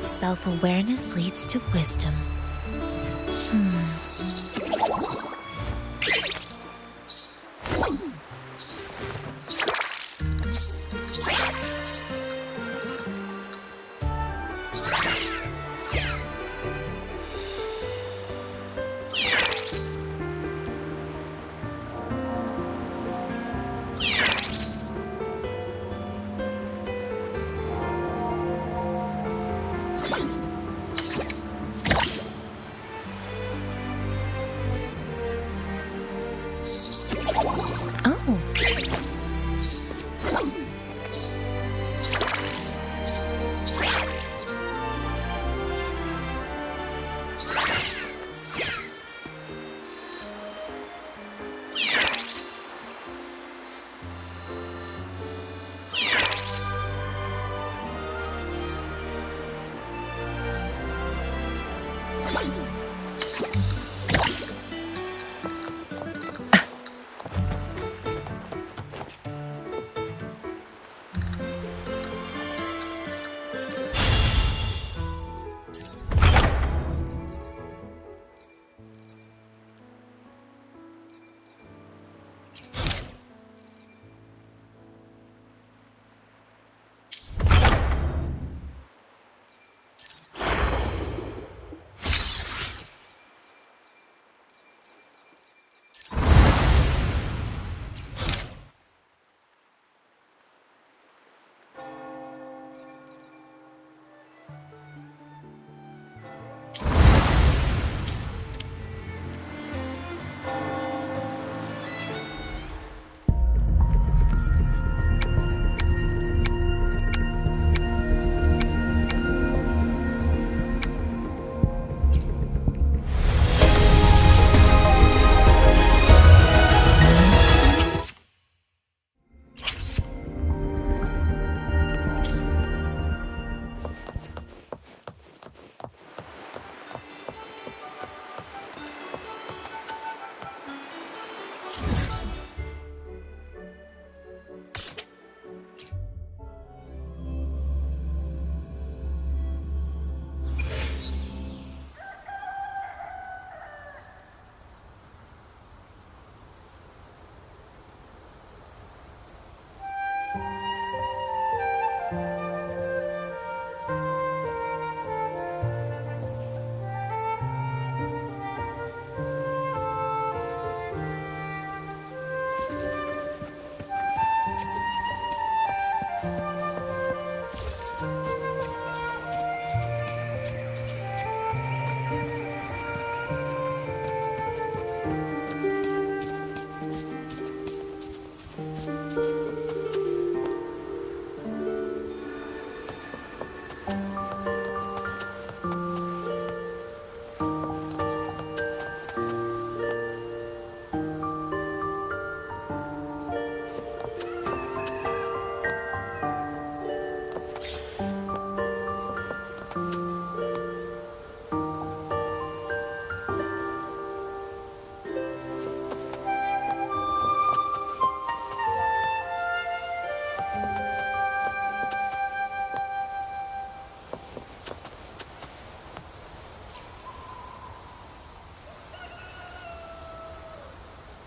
Self-awareness leads to wisdom. Oh.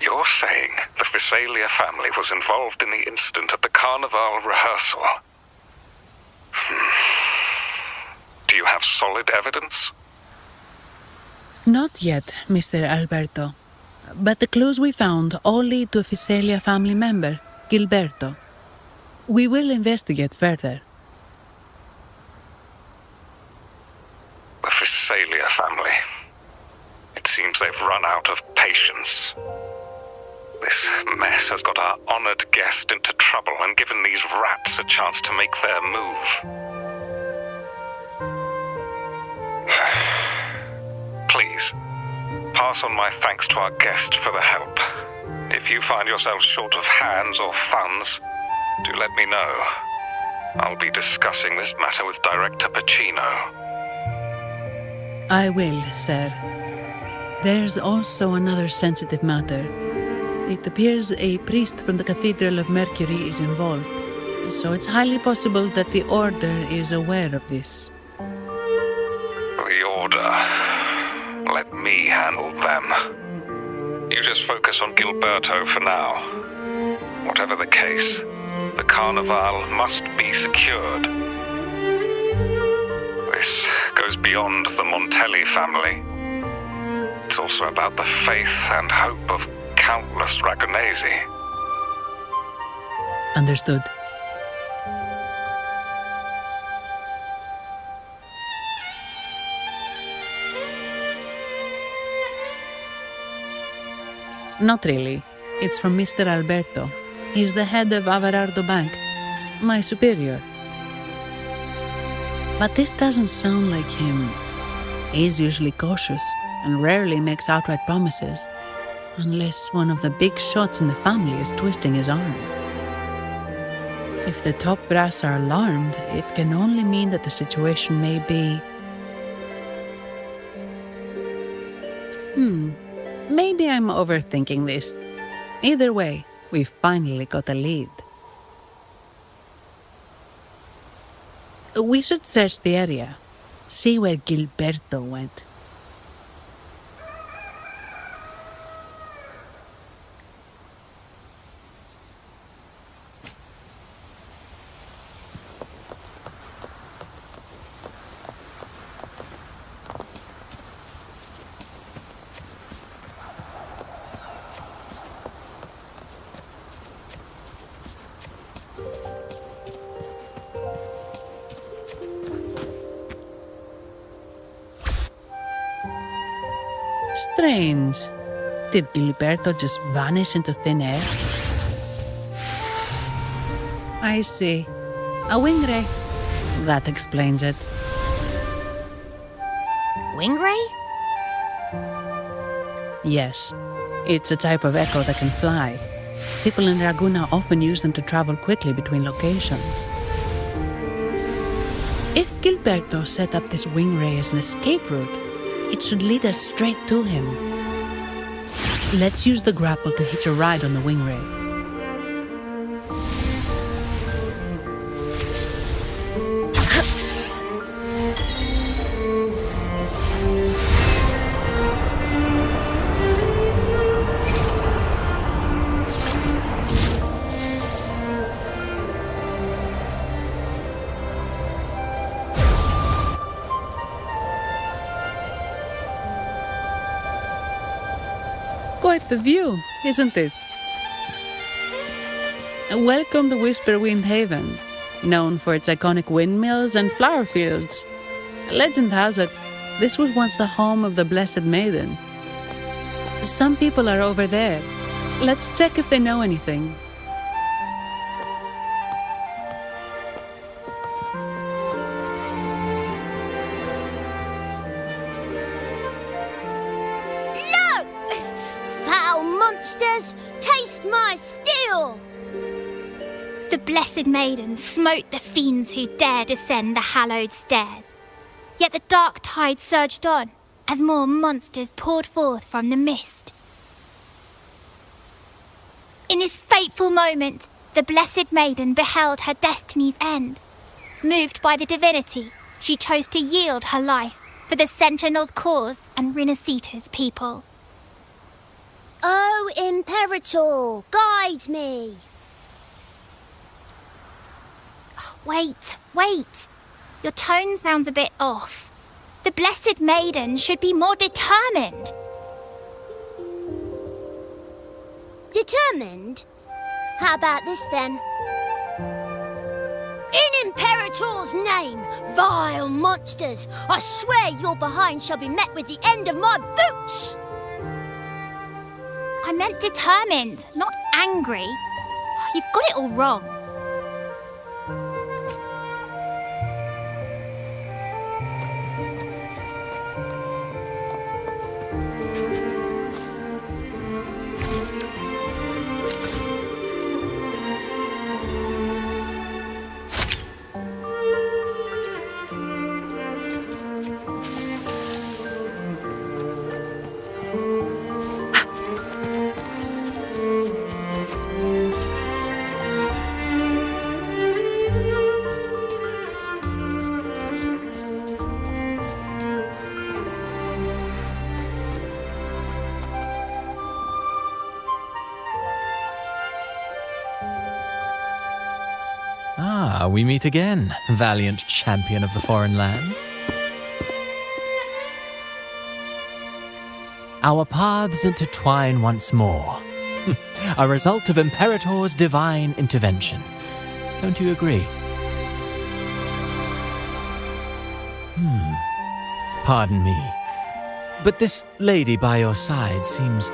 You're saying the Visalia family was involved in the incident at the Carnival rehearsal? Do you have solid evidence? Not yet, Mr. Alberto. But the clues we found all lead to a Visalia family member, Gilberto. We will investigate further. The Visalia family. It seems they've run out of patience. This mess has got our honored guest into trouble and given these rats a chance to make their move. Please, pass on my thanks to our guest for the help. If you find yourself short of hands or funds, do let me know. I'll be discussing this matter with Director Pacino. I will, sir. There's also another sensitive matter. It appears a priest from the Cathedral of Mercury is involved, so it's highly possible that the Order is aware of this. The Order. Let me handle them. You just focus on Gilberto for now. Whatever the case, the Carnival must be secured. This goes beyond the Montelli family. It's also about the faith and hope of countless Ragonesi. Understood. Not really. It's from Mr. Alberto. He's the head of Averardo Bank, my superior. But this doesn't sound like him. He's usually cautious and rarely makes outright promises, unless one of the big shots in the family is twisting his arm. If the top brass are alarmed, it can only mean that the situation may be... Maybe I'm overthinking this. Either way, we've finally got a lead. We should search the area, see where Gilberto went. Strange. Did Gilberto just vanish into thin air? I see. A wing ray. That explains it. Wing ray? Yes. It's a type of echo that can fly. People in Raguna often use them to travel quickly between locations. If Gilberto set up this wing ray as an escape route, it should lead us straight to him. Let's use the grapple to hitch a ride on the wing ray. Quite the view, isn't it? Welcome to Whisperwind Haven, known for its iconic windmills and flower fields. Legend has it, this was once the home of the Blessed Maiden. Some people are over there. Let's check if they know anything. Monsters, taste my steel! The Blessed Maiden smote the fiends who dare descend the hallowed stairs. Yet the dark tide surged on as more monsters poured forth from the mist. In this fateful moment, the Blessed Maiden beheld her destiny's end. Moved by the divinity, she chose to yield her life for the Sentinel's cause and Rinascita's people. Oh, Imperator, guide me! Wait. Your tone sounds a bit off. The Blessed Maiden should be more determined. Determined? How about this then? In Imperator's name, vile monsters, I swear your behind shall be met with the end of my boots! I meant determined, not angry. You've got it all wrong. Ah, we meet again, valiant champion of the foreign land. Our paths intertwine once more. A result of Imperator's divine intervention. Don't you agree? Pardon me, but this lady by your side seems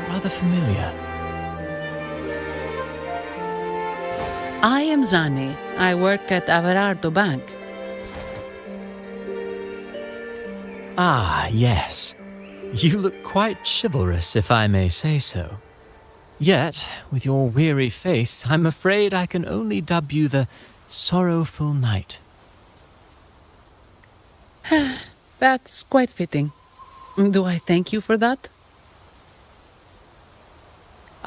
rather familiar. I am Zani. I work at Averardo Bank. Ah, yes. You look quite chivalrous, if I may say so. Yet, with your weary face, I'm afraid I can only dub you the Sorrowful Knight. That's quite fitting. Do I thank you for that?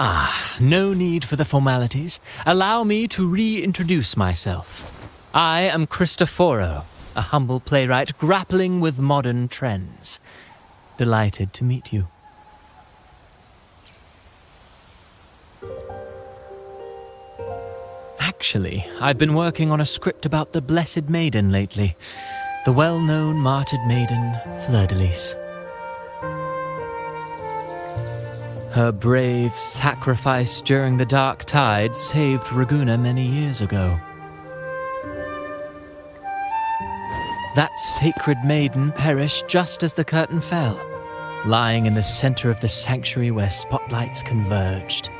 Ah, no need for the formalities. Allow me to reintroduce myself. I am Cristoforo, a humble playwright grappling with modern trends. Delighted to meet you. Actually, I've been working on a script about the Blessed Maiden lately. The well-known martyred maiden, Fleur-de-Lis. Her brave sacrifice during the Dark Tide saved Raguna many years ago. That sacred maiden perished just as the curtain fell, lying in the center of the sanctuary where spotlights converged.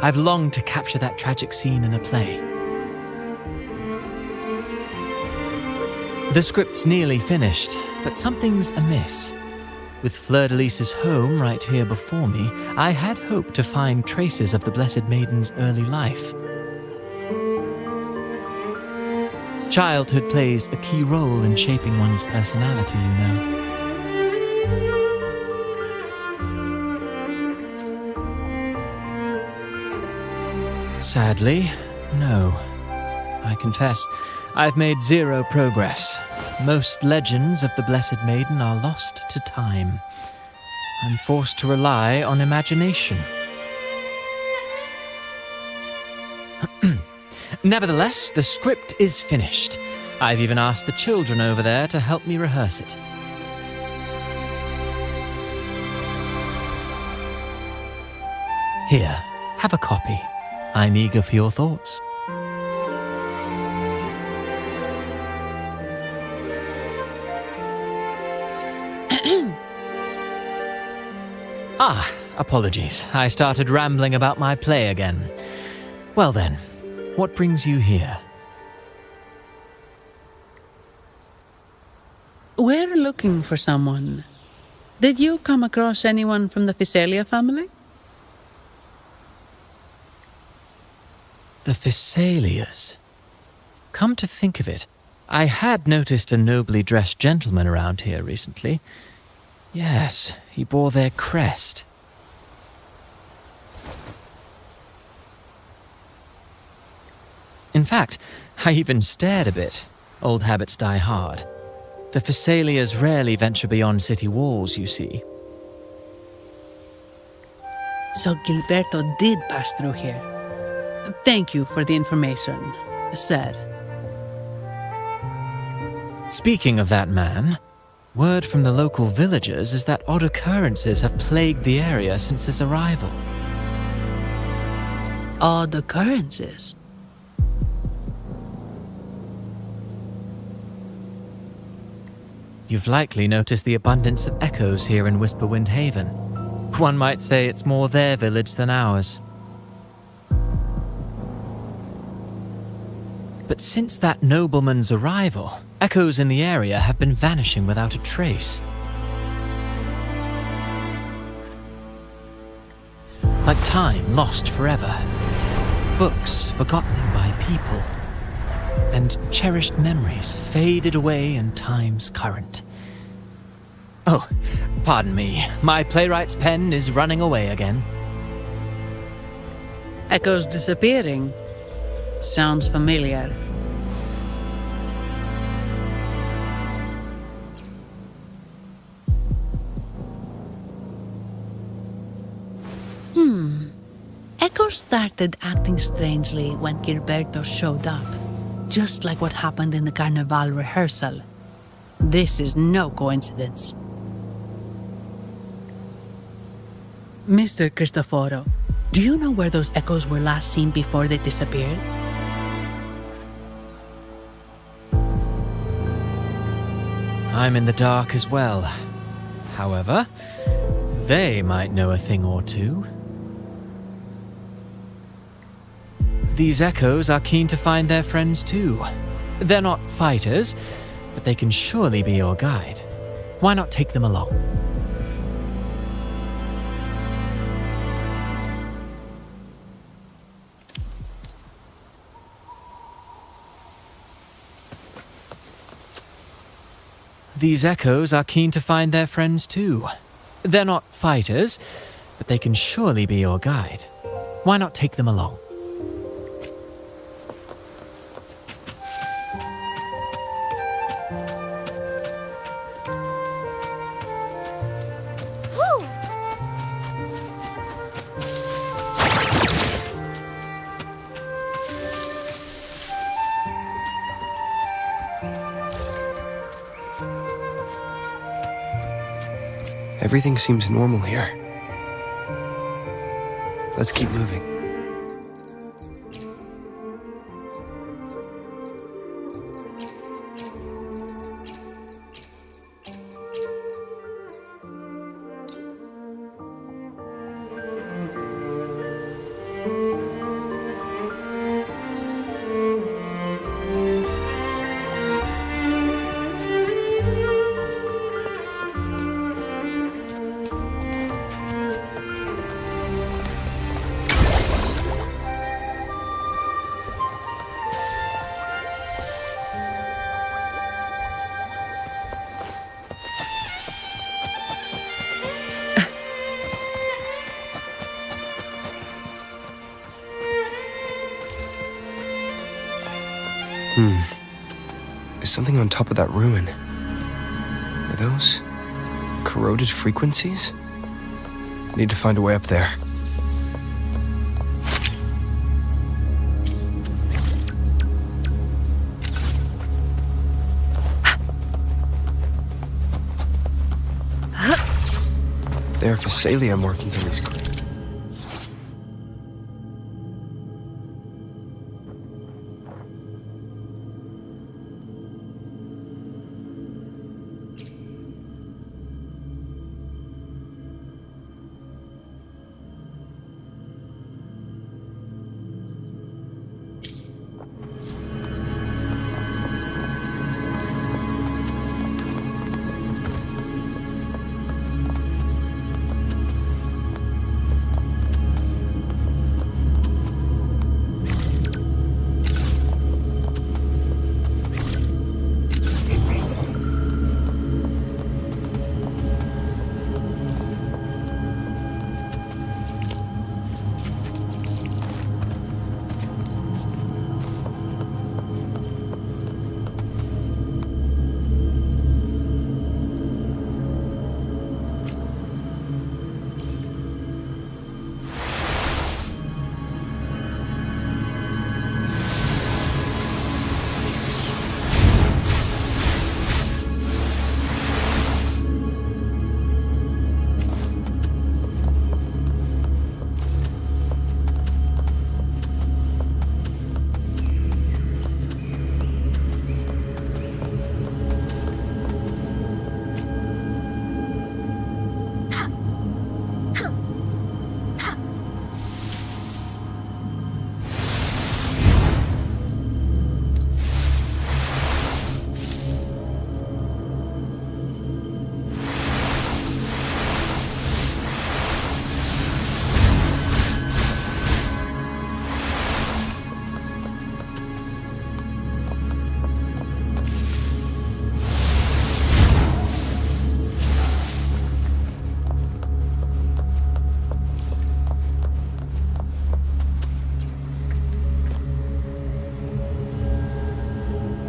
I've longed to capture that tragic scene in a play. The script's nearly finished, but something's amiss. With Fleur-de-Lis's home right here before me, I had hoped to find traces of the Blessed Maiden's early life. Childhood plays a key role in shaping one's personality, you know. Sadly, no. I confess, I've made zero progress. Most legends of the Blessed Maiden are lost to time. I'm forced to rely on imagination. Nevertheless, the script is finished. I've even asked the children over there to help me rehearse it. Here, have a copy. I'm eager for your thoughts. Apologies. I started rambling about my play again. Well then, what brings you here? We're looking for someone. Did you come across anyone from the Physalia family? The Physalias. Come to think of it, I had noticed a nobly dressed gentleman around here recently. Yes, he bore their crest. In fact, I even stared a bit. Old habits die hard. The Physalias rarely venture beyond city walls, you see. So Gilberto did pass through here. Thank you for the information, sir. Speaking of that man, word from the local villagers is that odd occurrences have plagued the area since his arrival. Odd occurrences? You've likely noticed the abundance of echoes here in Whisperwind Haven. One might say it's more their village than ours. But since that nobleman's arrival, echoes in the area have been vanishing without a trace. Like time lost forever. Books forgotten by people. And cherished memories faded away in time's current. Oh, pardon me. My playwright's pen is running away again. Echoes disappearing. Sounds familiar. Echoes started acting strangely when Gilberto showed up. just like what happened in the Carnival rehearsal. This is no coincidence. Mr. Cristoforo, do you know where those echoes were last seen before they disappeared? I'm in the dark as well. However, they might know a thing or two. These echoes are keen to find their friends too. They're not fighters, but they can surely be your guide. Why not take them along? These echoes are keen to find their friends too. They're not fighters, but they can surely be your guide. Why not take them along? Whew! Everything seems normal here. Let's keep moving. There's something on top of that ruin. Are those corroded frequencies? Need to find a way up there. There are Physalia markings on these.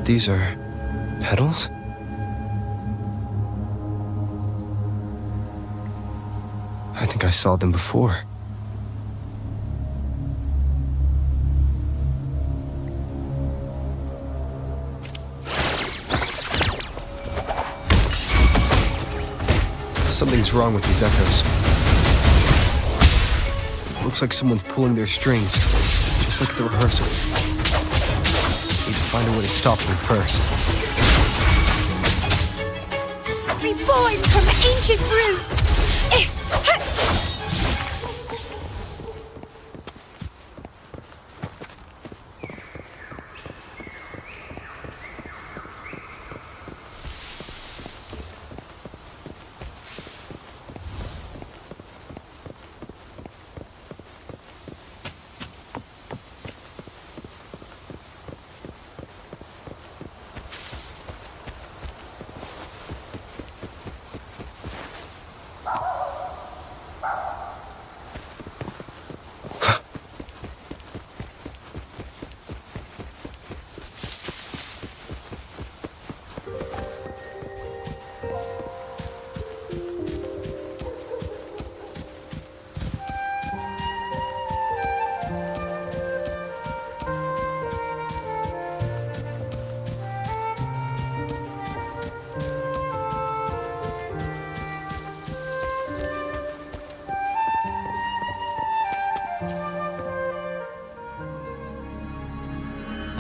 These are petals? I think I saw them before. Something's wrong with these echoes. Looks like someone's pulling their strings, just like the rehearsal. Need to find a way to stop them first. Reborn from ancient roots!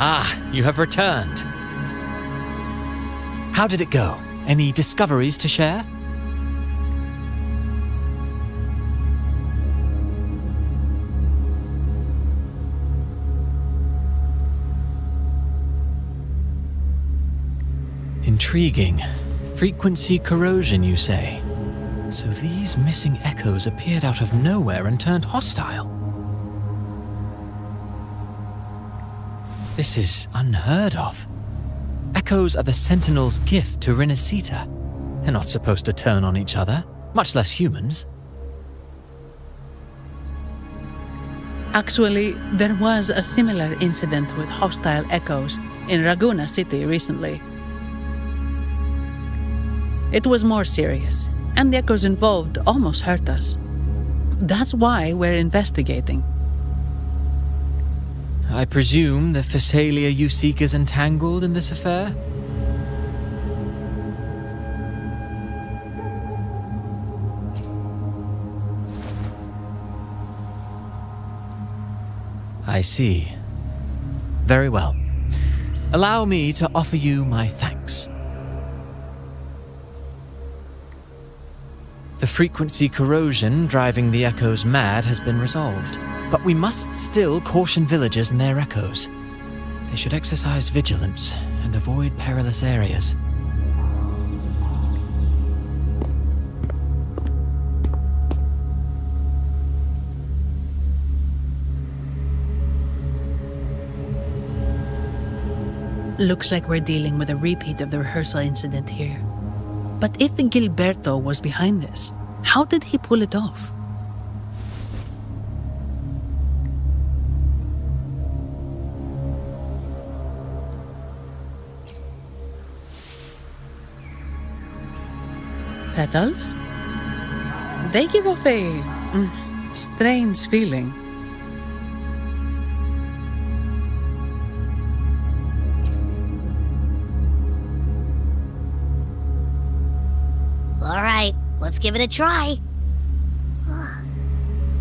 Ah, you have returned. How did it go? Any discoveries to share? Intriguing. Frequency corrosion, you say? So these missing echoes appeared out of nowhere and turned hostile. This is unheard of. Echoes are the Sentinel's gift to Renascita. They're not supposed to turn on each other, much less humans. Actually, there was a similar incident with hostile echoes in Raguna City recently. It was more serious, and the echoes involved almost hurt us. That's why we're investigating. I presume the Phasalia you seek is entangled in this affair? I see. Very well. Allow me to offer you my thanks. The frequency corrosion driving the echoes mad has been resolved, but we must still caution villagers and their echoes. They should exercise vigilance and avoid perilous areas. Looks like we're dealing with a repeat of the rehearsal incident here. But if Gilberto was behind this, how did he pull it off? Petals? They give off a strange feeling. All right, let's give it a try.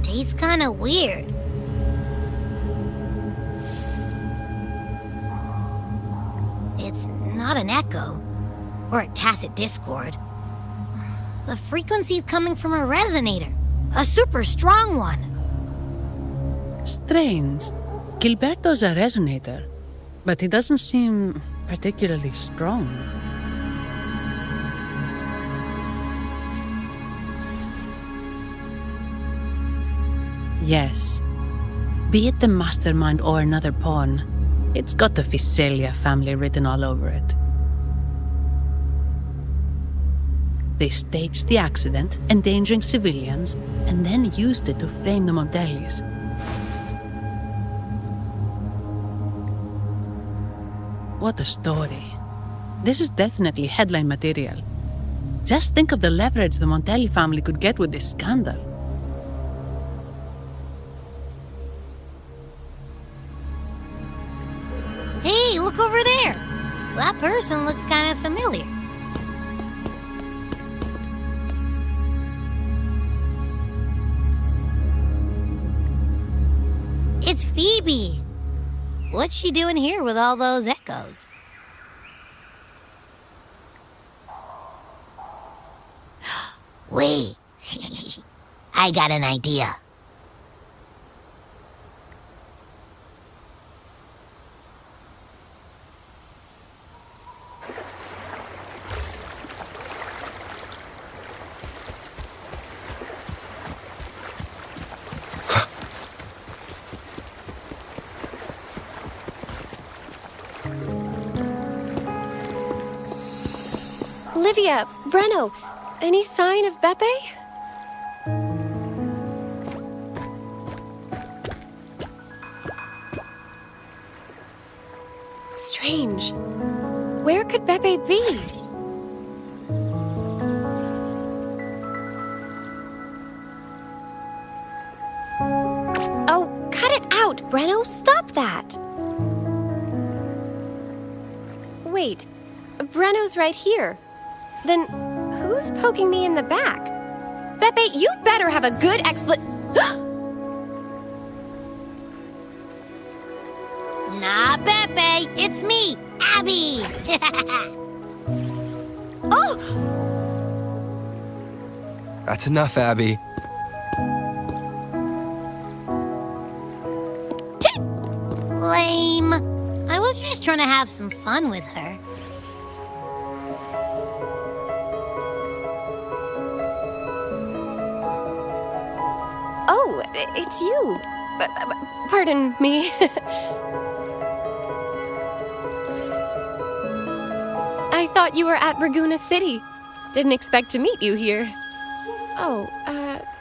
Tastes kind of weird. It's not an echo or a tacit discord. The frequency's coming from a resonator, a super strong one. Strange. Gilberto's a resonator, but he doesn't seem particularly strong. Yes. Be it the mastermind or another pawn, it's got the Phasalia family written all over it. They staged the accident, endangering civilians, and then used it to frame the Montellis. What a story. This is definitely headline material. Just think of the leverage the Montelli family could get with this scandal. Hey, look over there! That person looks kind of familiar. creepy. What's she doing here with all those echoes? Wait, I got an idea. Olivia, Breno, any sign of Beppe? Strange. Where could Beppe be? Oh, cut it out, Breno. Stop that. Wait, Breno's right here. Then who's poking me in the back? Beppe, you better have a good Nah, Beppe, it's me, Abby. Oh! That's enough, Abby. Lame. I was just trying to have some fun with her. Oh, it's you. Pardon me. I thought you were at Raguna City. Didn't expect to meet you here. Oh,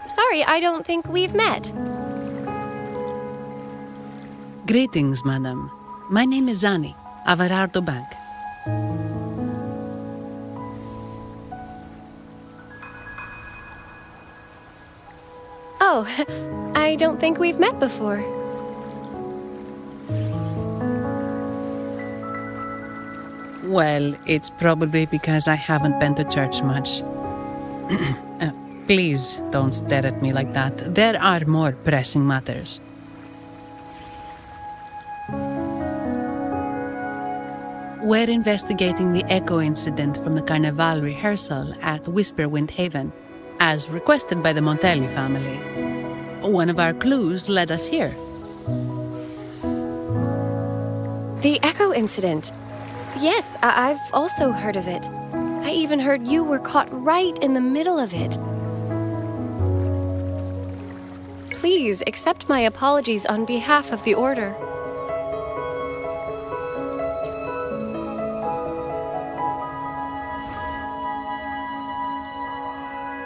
sorry, I don't think we've met. Greetings, madam. My name is Zani, Averardo Bank. Oh, I don't think we've met before. Well, it's probably because I haven't been to church much. Please don't stare at me like that. There are more pressing matters. We're investigating the echo incident from the Carnival rehearsal at Whisperwind Haven, as requested by the Montelli family. One of our clues led us here. The echo incident. Yes, I've also heard of it. I even heard you were caught right in the middle of it. Please accept my apologies on behalf of the Order.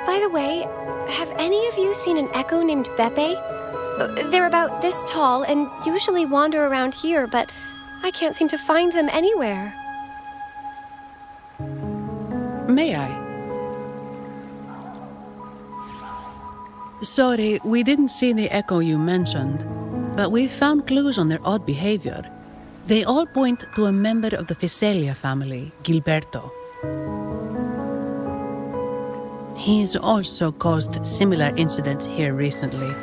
By the way, have any of you seen an echo named Beppe? They're about this tall and usually wander around here, but I can't seem to find them anywhere. May I? Sorry, we didn't see the echo you mentioned, but we found clues on their odd behavior. They all point to a member of the Physalia family, Gilberto. He's also caused similar incidents here recently.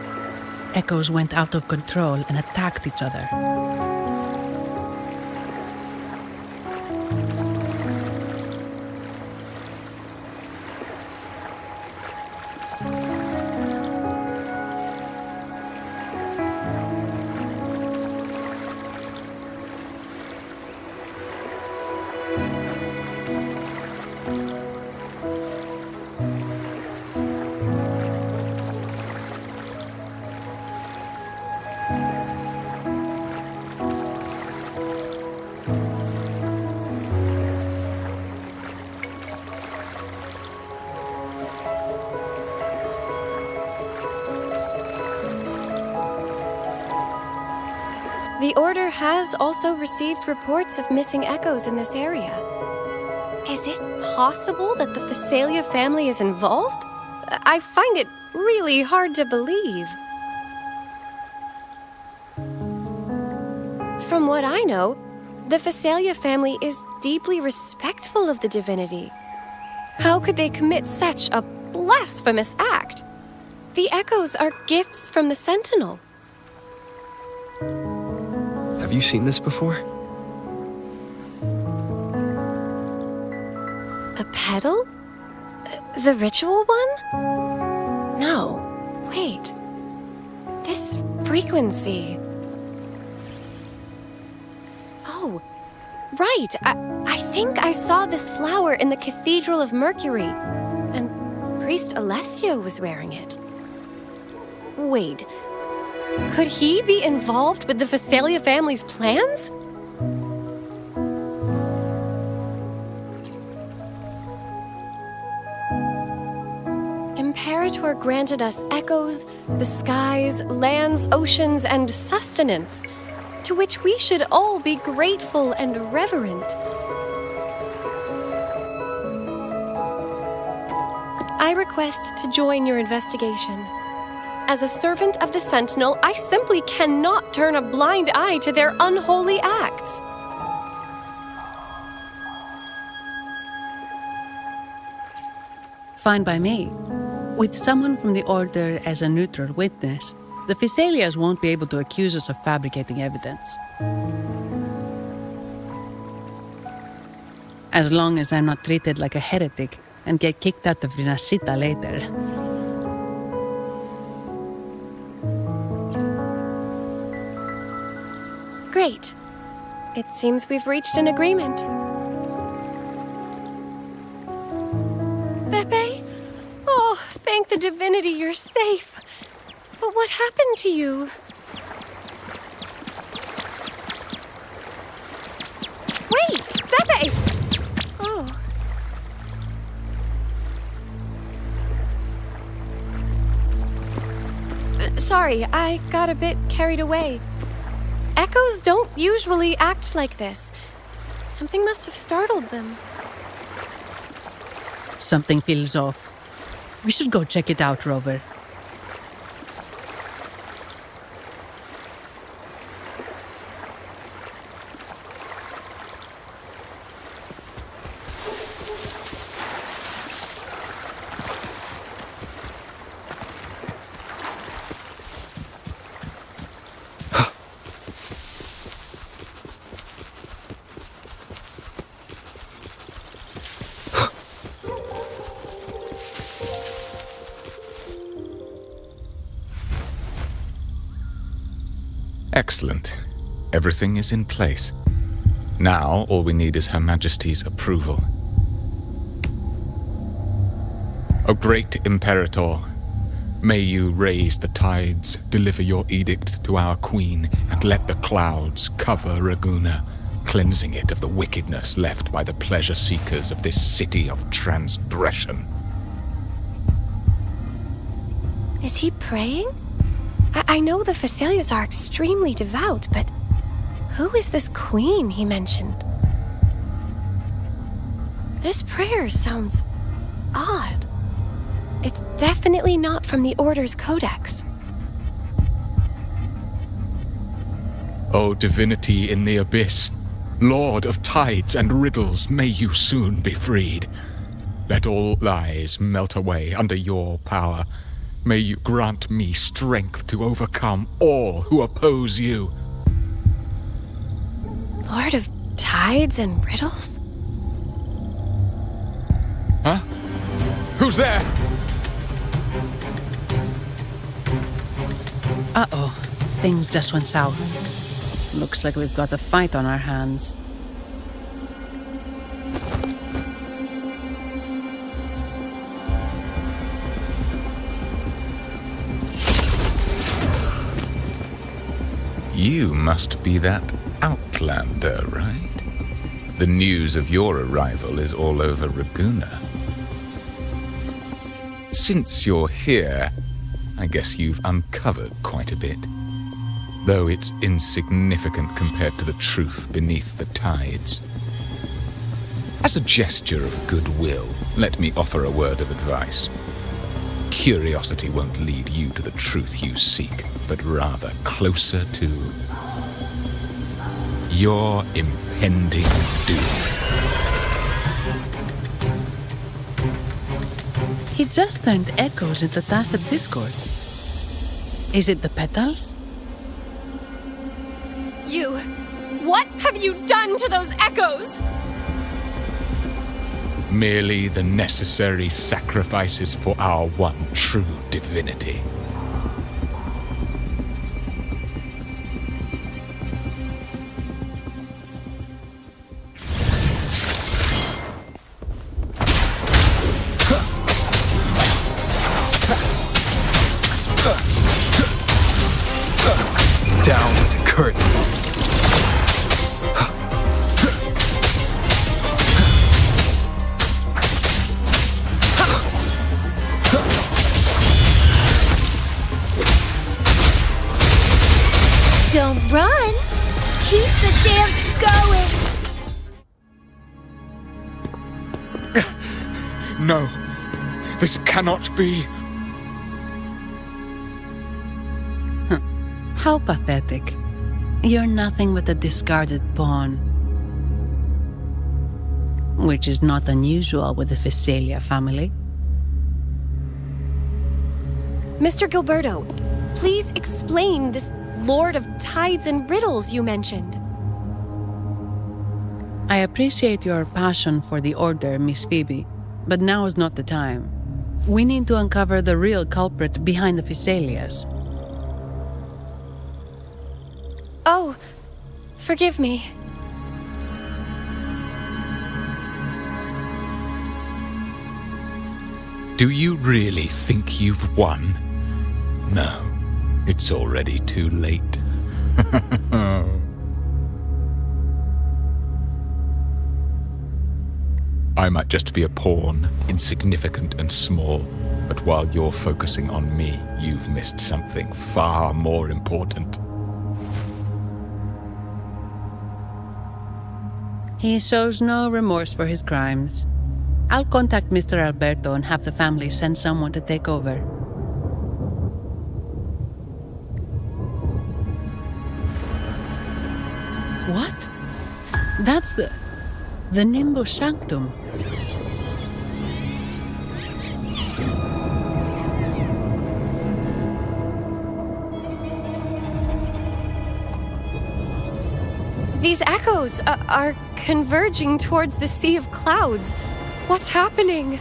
Echoes went out of control and attacked each other. The Order has also received reports of missing echoes in this area. Is it possible that the Physalia family is involved? I find it really hard to believe. From what I know, the Physalia family is deeply respectful of the Divinity. How could they commit such a blasphemous act? The echoes are gifts from the Sentinel. Have you seen this before? A petal? The ritual one? No. Wait. This frequency. Oh, right. I think I saw this flower in the Cathedral of Mercury, and Priest Alessio was wearing it. Wait. Could he be involved with the Phasalia family's plans? Imperator granted us echoes, the skies, lands, oceans, and sustenance, to which we should all be grateful and reverent. I request to join your investigation. As a servant of the Sentinel, I simply cannot turn a blind eye to their unholy acts. Fine by me. With someone from the Order as a neutral witness, the Phasalias won't be able to accuse us of fabricating evidence. As long as I'm not treated like a heretic and get kicked out of Rinascita later. Great. It seems we've reached an agreement. Pepe? Oh, thank the Divinity you're safe. But what happened to you? Wait! Pepe! Oh. Sorry, I got a bit carried away. Echoes don't usually act like this. Something must have startled them. Something feels off. We should go check it out, Rover. Excellent. Everything is in place. Now, all we need is Her Majesty's approval. O great Imperator, may you raise the tides, deliver your edict to our Queen, and let the clouds cover Raguna, cleansing it of the wickedness left by the pleasure-seekers of this city of transgression. Is he praying? I know the Phasalias are extremely devout, but who is this queen he mentioned? This prayer sounds odd. It's definitely not from the Order's codex. O Divinity in the abyss, Lord of tides and riddles, may you soon be freed. Let all lies melt away under your power. May you grant me strength to overcome all who oppose you. Lord of tides and riddles? Huh? Who's there? Uh-oh. Things just went south. Looks like we've got a fight on our hands. You must be that outlander, right? The news of your arrival is all over Raguna. Since you're here, I guess you've uncovered quite a bit. Though it's insignificant compared to the truth beneath the tides. As a gesture of goodwill, let me offer a word of advice. Curiosity won't lead you to the truth you seek, but rather closer to your impending doom. He just turned echoes into tacit discords. Is it the petals? You What have you done to those echoes? Merely the necessary sacrifices for our one true divinity. Down with the curtain. Don't run! Keep the dance going! No, this cannot be. How pathetic. You're nothing but a discarded pawn. Which is not unusual with the Phasalia family. Mr. Gilberto, please explain this Lord of Tides and Riddles you mentioned. I appreciate your passion for the Order, Miss Phoebe, but now is not the time. We need to uncover the real culprit behind the Phasalias. Oh, forgive me. Do you really think you've won? No, it's already too late. I might just be a pawn, insignificant and small, but while you're focusing on me, you've missed something far more important. He shows no remorse for his crimes. I'll contact Mr. Alberto and have the family send someone to take over. What? That's the Nimbus Sanctum. These echoes are converging towards the Sea of Clouds. What's happening?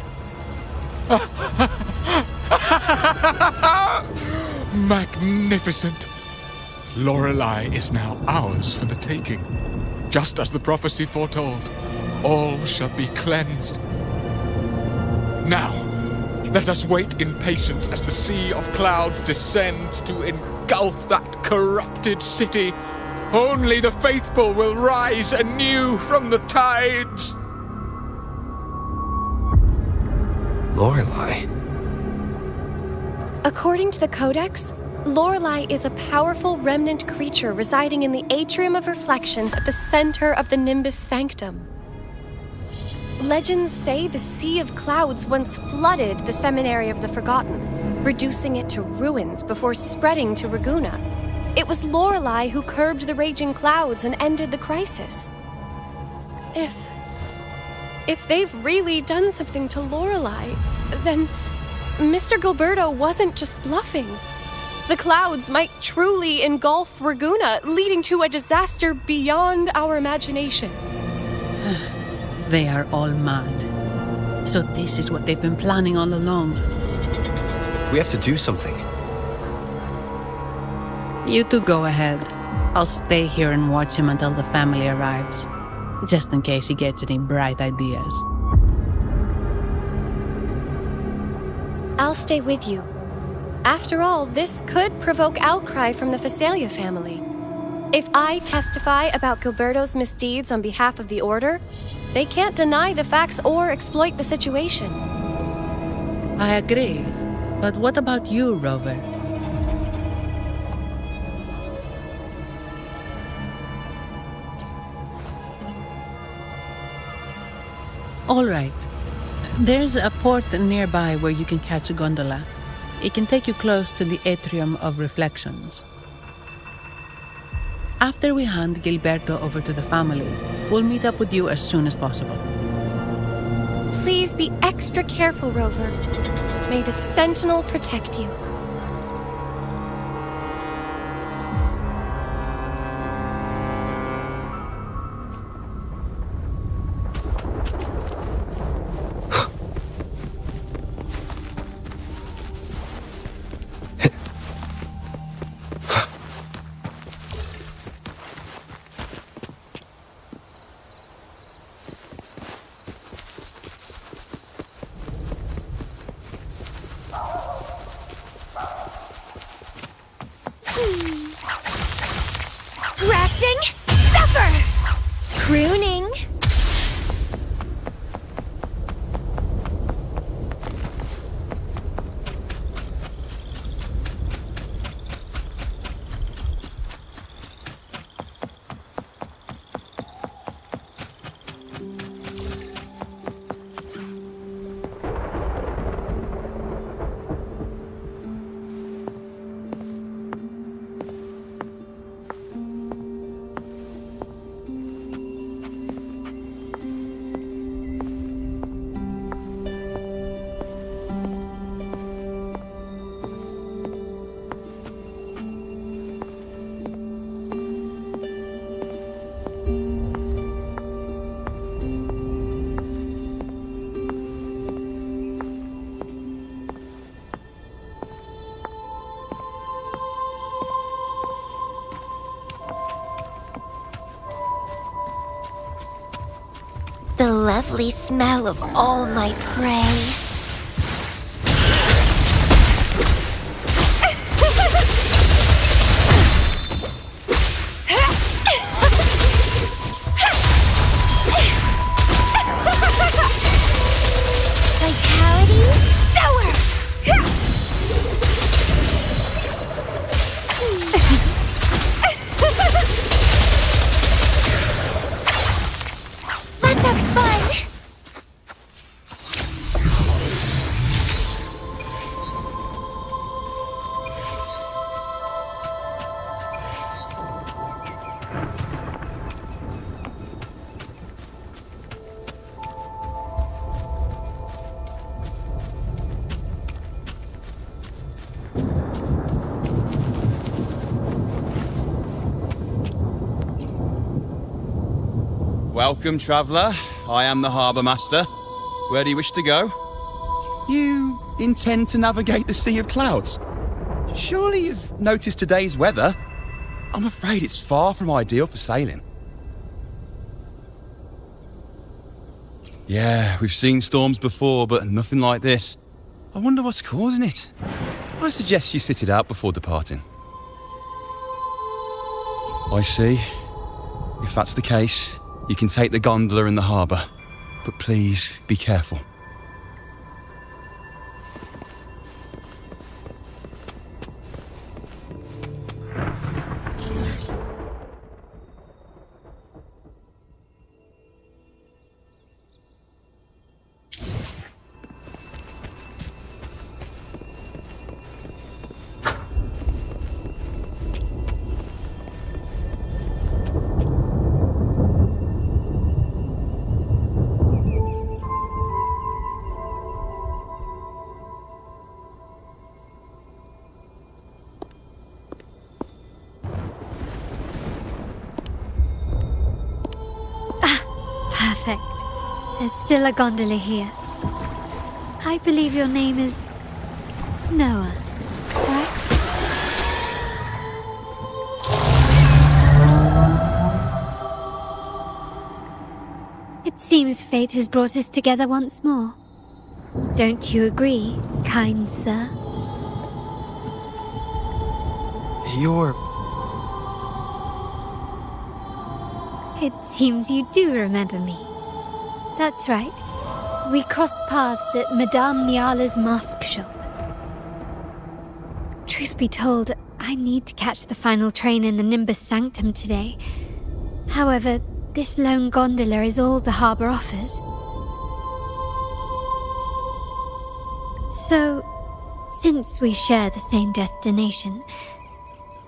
Magnificent! Lorelei is now ours for the taking. Just as the prophecy foretold, all shall be cleansed. Now, let us wait in patience as the Sea of Clouds descends to engulf that corrupted city. Only the faithful will rise anew from the tides. Lorelei. According to the Codex, Lorelei is a powerful remnant creature residing in the Atrium of Reflections at the center of the Nimbus Sanctum. Legends say the Sea of Clouds once flooded the Seminary of the Forgotten, reducing it to ruins before spreading to Raguna. It was Lorelei who curbed the raging clouds and ended the crisis. If they've really done something to Lorelei, then Mr. Gilberto wasn't just bluffing. The clouds might truly engulf Raguna, leading to a disaster beyond our imagination. They are all mad. So this is what they've been planning all along. We have to do something. You two go ahead. I'll stay here and watch him until the family arrives, just in case he gets any bright ideas. I'll stay with you. After all, this could provoke outcry from the Phasalia family. If I testify about Gilberto's misdeeds on behalf of the Order, they can't deny the facts or exploit the situation. I agree. But what about you, Rover? All right. There's a port nearby where you can catch a gondola. It can take you close to the Atrium of Reflections. After we hand Gilberto over to the family, we'll meet up with you as soon as possible. Please be extra careful, Rover. May the Sentinel protect you. Crooning. The lovely smell of all my prey. Vitality sour. Let's have fun. Welcome, traveller. I am the Harbour Master. Where do you wish to go? You intend to navigate the Sea of Clouds? Surely you've noticed today's weather? I'm afraid it's far from ideal for sailing. Yeah, we've seen storms before, but nothing like this. I wonder what's causing it. I suggest you sit it out before departing. I see. If that's the case, you can take the gondola in the harbour, but please be careful. Perfect. There's still a gondola here. I believe your name is Noah, right? It seems fate has brought us together once more. Don't you agree, kind sir? It seems you do remember me. That's right. We crossed paths at Madame Niala's mask shop. Truth be told, I need to catch the final train in the Nimbus Sanctum today. However, this lone gondola is all the harbour offers. So, since we share the same destination,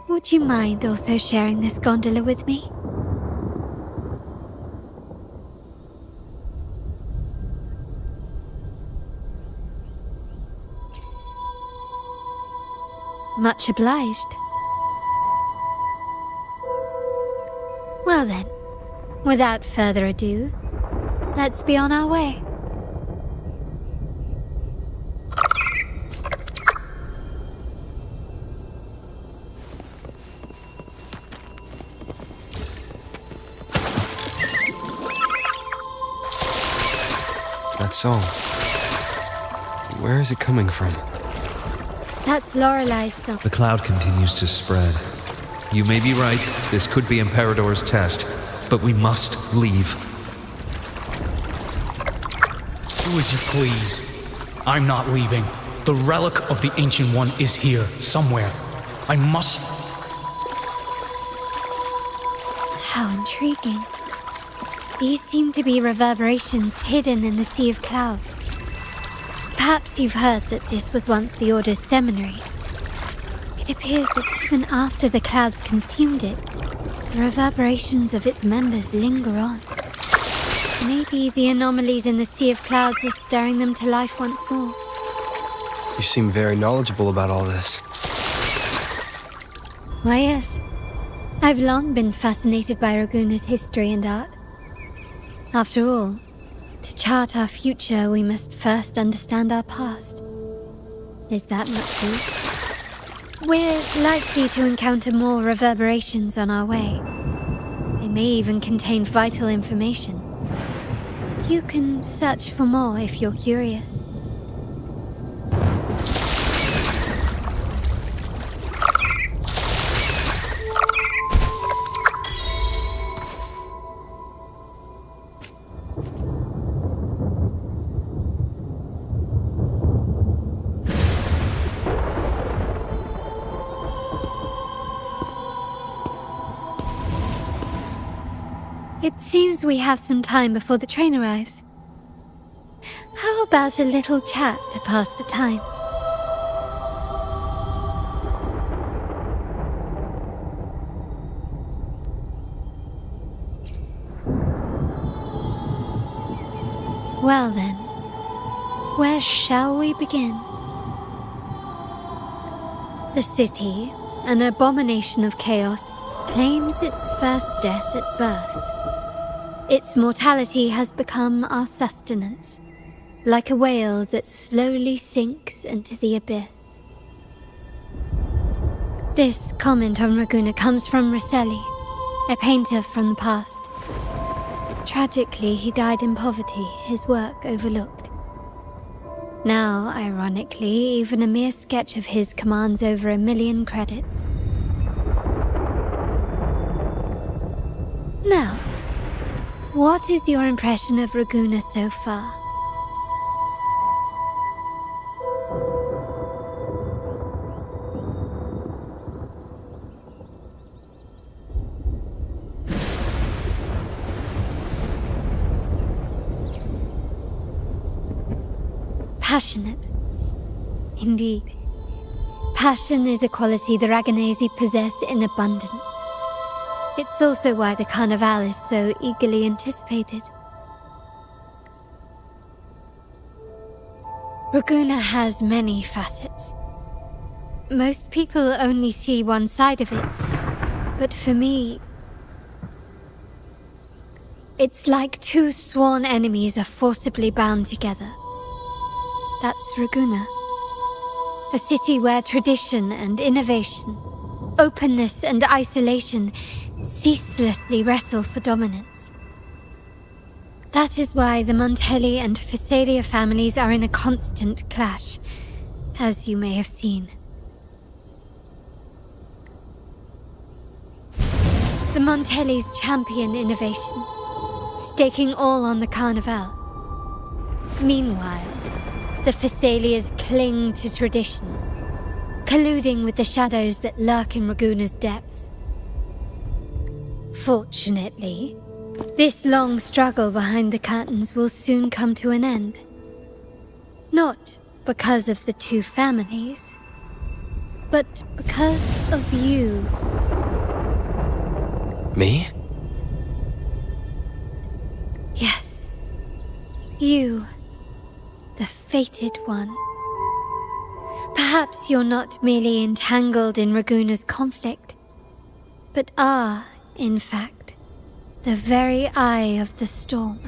would you mind also sharing this gondola with me? Much obliged. Well then, without further ado, let's be on our way. That's all. Where is it coming from? That's Lorelai's song. The cloud continues to spread. You may be right. This could be Imperador's test. but we must leave. Do as you please. I'm not leaving. The relic of the Ancient One is here, somewhere. I must... How intriguing. These seem to be reverberations hidden in the Sea of Clouds. Perhaps you've heard that this was once the Order's seminary. It appears that even after the clouds consumed it, the reverberations of its members linger on. Maybe the anomalies in the Sea of Clouds are stirring them to life once more. You seem very knowledgeable about all this. Why, yes. I've long been fascinated by Raguna's history and art. After all, to chart our future, we must first understand our past. Is that not true? We're likely to encounter more reverberations on our way. They may even contain vital information. You can search for more if you're curious. It seems we have some time before the train arrives. How about a little chat to pass the time? Well then, where shall we begin? The city, an abomination of chaos, claims its first death at birth. Its mortality has become our sustenance, like a whale that slowly sinks into the abyss. This comment on Raguna comes from Rosselli, a painter from the past. Tragically, he died in poverty, his work overlooked. Now, ironically, even a mere sketch of his commands over 1 million credits. Now, what is your impression of Raguna so far? Passionate. Indeed. Passion is a quality the Raganesi possess in abundance. It's also why the Carnival is so eagerly anticipated. Raguna has many facets. Most people only see one side of it, but for me, it's like two sworn enemies are forcibly bound together. That's Raguna. A city where tradition and innovation, openness and isolation ceaselessly wrestle for dominance. That is why the Montelli and Phasalia families are in a constant clash, as you may have seen. The Montellis champion innovation, staking all on the Carnival. Meanwhile, the Phasalias cling to tradition, colluding with the shadows that lurk in Raguna's depths. Fortunately, this long struggle behind the curtains will soon come to an end. Not because of the two families, but because of you. Me? Yes. You. The fated one. Perhaps you're not merely entangled in Raguna's conflict, but are, in fact, the very eye of the storm.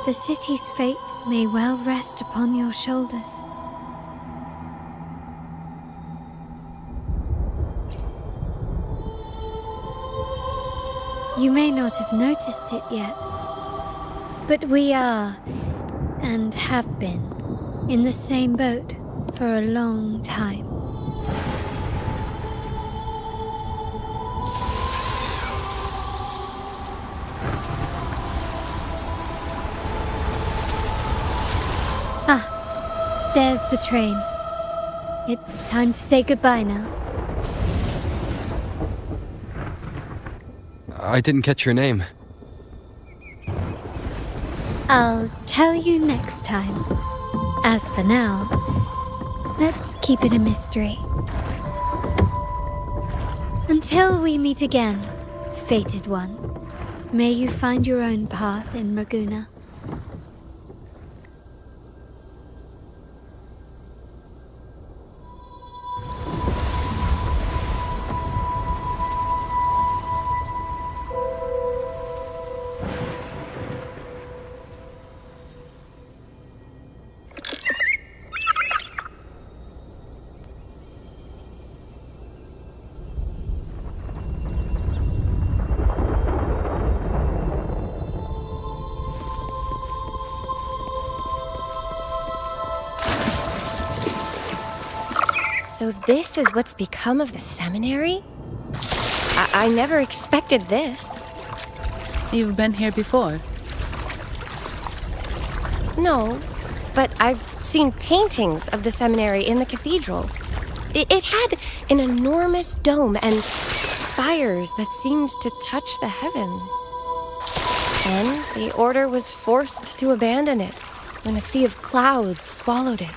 The city's fate may well rest upon your shoulders. You may not have noticed it yet, but we are, and have been, in the same boat for a long time. There's the train. It's time to say goodbye now. I didn't catch your name. I'll tell you next time. As for now, let's keep it a mystery. Until we meet again, fated one, may you find your own path in Raguna. So this is what's become of the seminary? I never expected this. You've been here before? No, but I've seen paintings of the seminary in the cathedral. It had an enormous dome and spires that seemed to touch the heavens. Then the order was forced to abandon it when a sea of clouds swallowed it.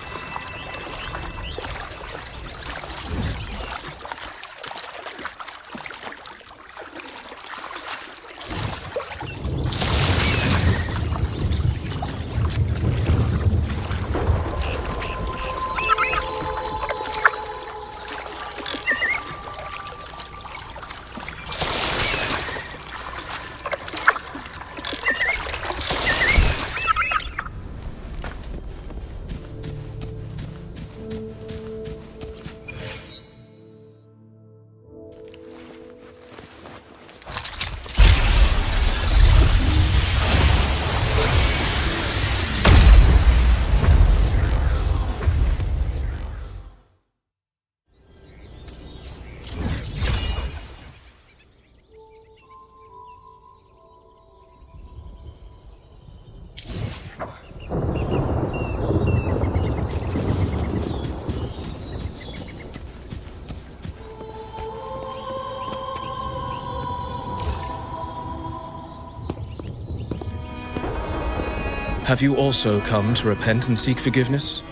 Have you also come to repent and seek forgiveness?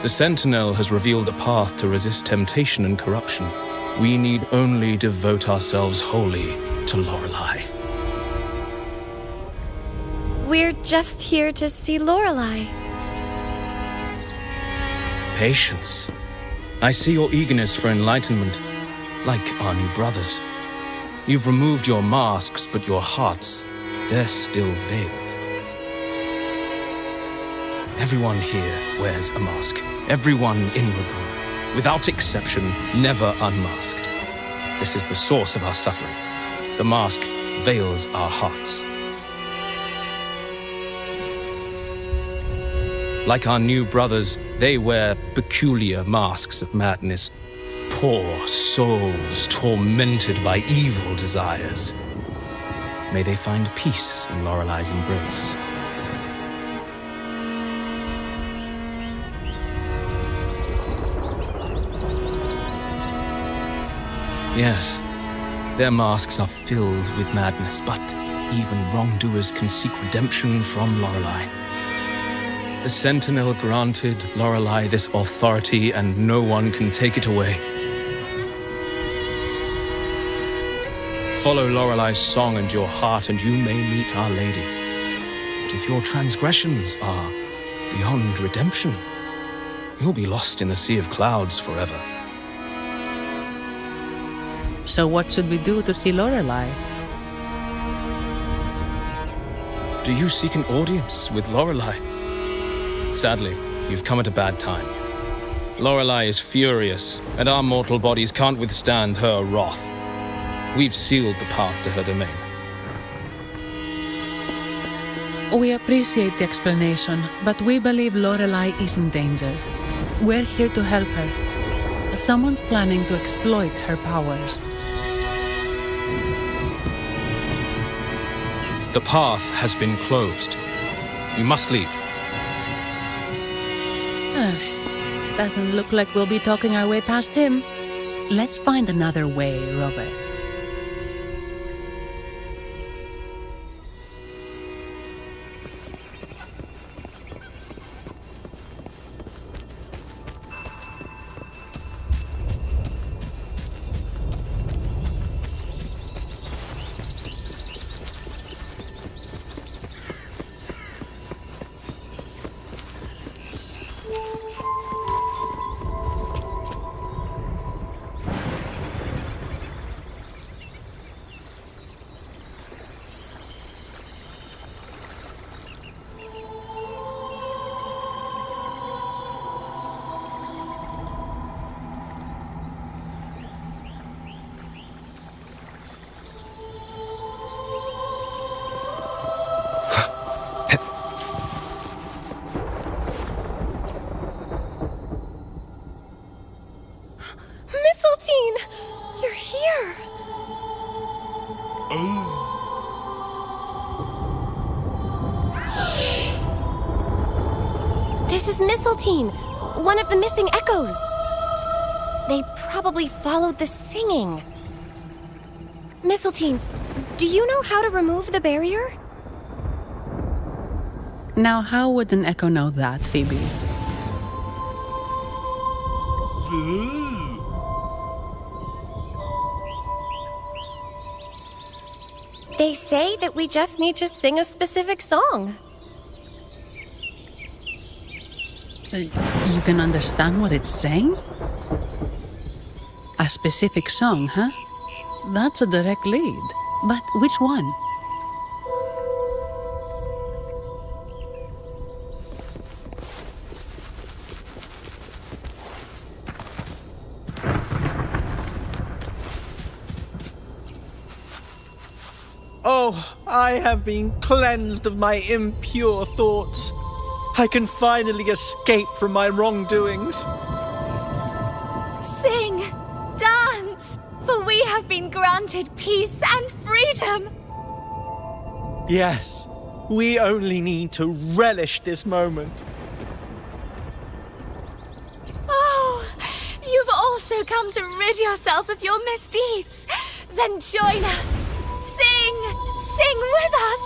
The Sentinel has revealed a path to resist temptation and corruption. We need only devote ourselves wholly to Lorelei. We're just here to see Lorelei. Patience. I see your eagerness for enlightenment, like our new brothers. You've removed your masks, but your hearts, they're still veiled. Everyone here wears a mask. Everyone in Raguna, without exception, never unmasked. This is the source of our suffering. The mask veils our hearts. Like our new brothers, they wear peculiar masks of madness. Poor souls tormented by evil desires. May they find peace in Lorelei's embrace. Yes, their masks are filled with madness, but even wrongdoers can seek redemption from Lorelei. The Sentinel granted Lorelei this authority, and no one can take it away. Follow Lorelei's song and your heart, and you may meet Our Lady. But if your transgressions are beyond redemption, you'll be lost in the sea of clouds forever. So what should we do to see Lorelei? Do you seek an audience with Lorelei? Sadly, you've come at a bad time. Lorelei is furious, and our mortal bodies can't withstand her wrath. We've sealed the path to her domain. We appreciate the explanation, but we believe Lorelei is in danger. We're here to help her. Someone's planning to exploit her powers. The path has been closed. You must leave. Doesn't look like we'll be talking our way past him. Let's find another way, Robert. You're here! This is Mistletoe, one of the missing echoes. They probably followed the singing. Mistletoe, do you know how to remove the barrier? Now, how would an echo know that, Phoebe? They say that we just need to sing a specific song. You can understand what it's saying? A specific song, huh? That's a direct lead. But which one? Oh, I have been cleansed of my impure thoughts. I can finally escape from my wrongdoings. Sing, dance, for we have been granted peace and freedom. Yes, we only need to relish this moment. Oh, you've also come to rid yourself of your misdeeds. Then join us. Sing with us.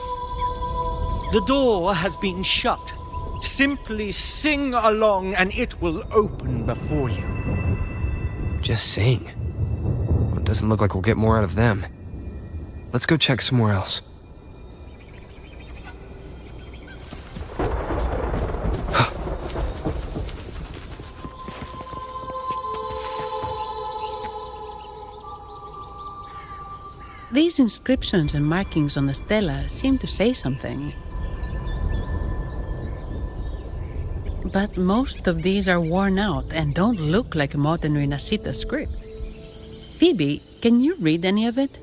The door has been shut. Simply sing along and it will open before you. Just sing. Well, it doesn't look like we'll get more out of them. Let's go check somewhere else. These inscriptions and markings on the stela seem to say something. But most of these are worn out and don't look like a modern Renascita script. Phoebe, can you read any of it?